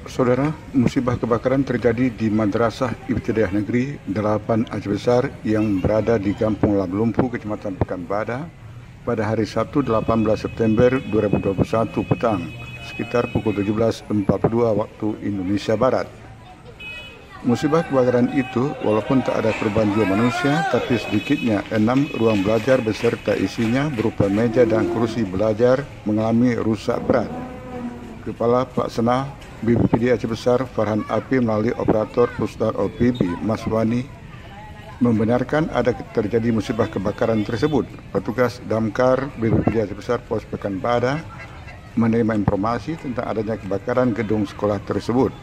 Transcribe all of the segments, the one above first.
Saudara, musibah kebakaran terjadi di Madrasah Ibtidaiyah Negeri 8 Aceh Besar yang berada di Kampung Lablumpu, Kecamatan Pekanbadak pada hari Sabtu 18 September 2021 petang, sekitar pukul 17.42 waktu Indonesia Barat. Musibah kebakaran itu, walaupun tak ada korban jiwa manusia, tapi sedikitnya 6 ruang belajar beserta isinya berupa meja dan kursi belajar mengalami rusak berat. Kepala Pelaksana BPBD Aceh Besar Farhan Api melalui operator Pusdar OPB Maswani membenarkan ada terjadi musibah kebakaran tersebut. Petugas Damkar BPBD Aceh Besar Pos Pekanbadak menerima informasi tentang adanya kebakaran gedung sekolah tersebut.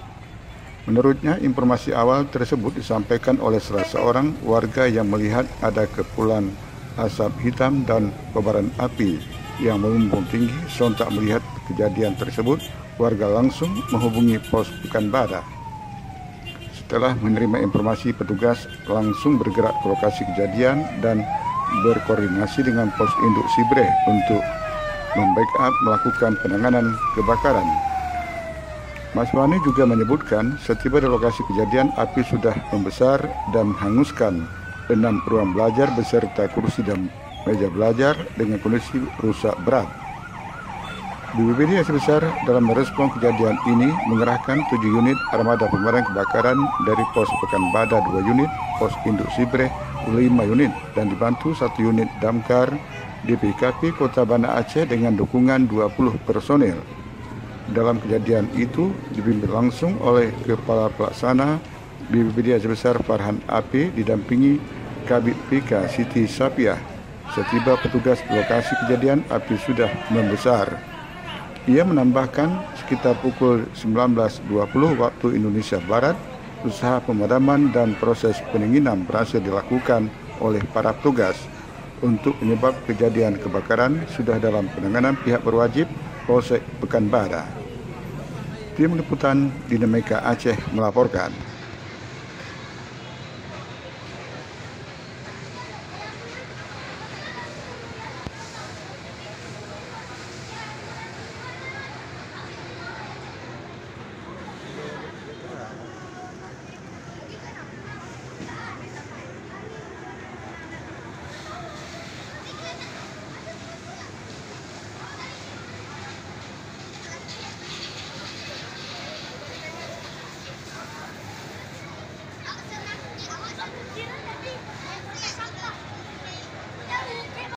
Menurutnya, informasi awal tersebut disampaikan oleh salah seorang warga yang melihat ada kepulan asap hitam dan kobaran api yang membumbung tinggi. Sontak melihat kejadian tersebut, warga langsung menghubungi Pos Pekanbadak. Setelah menerima informasi, petugas langsung bergerak ke lokasi kejadian dan berkoordinasi dengan Pos Induk Sibreh untuk membackup melakukan penanganan kebakaran. Maswani juga menyebutkan setiba di lokasi kejadian, api sudah membesar dan menghanguskan 6 ruang belajar beserta kursi dan meja belajar dengan kondisi rusak berat. BPBD Aceh Besar dalam merespon kejadian ini mengerahkan 7 unit armada pemadam kebakaran dari Pos Pekanbadak 2 unit, Pos Induk Sibreh 5 unit, dan dibantu 1 unit damkar DPKP Kota Banda Aceh dengan dukungan 20 personel. Dalam kejadian itu dipimpin langsung oleh Kepala Pelaksana BPBD Aceh Besar Farhan Api didampingi Kabid PK Siti Sapiah. Setiba petugas di lokasi kejadian, api sudah membesar. Ia menambahkan sekitar pukul 19.20 waktu Indonesia Barat, usaha pemadaman dan proses pendinginan berhasil dilakukan oleh para petugas. Untuk penyebab kejadian kebakaran sudah dalam penanganan pihak berwajib Polsek Pekanbadak. Tim Liputan Dinamika Aceh melaporkan.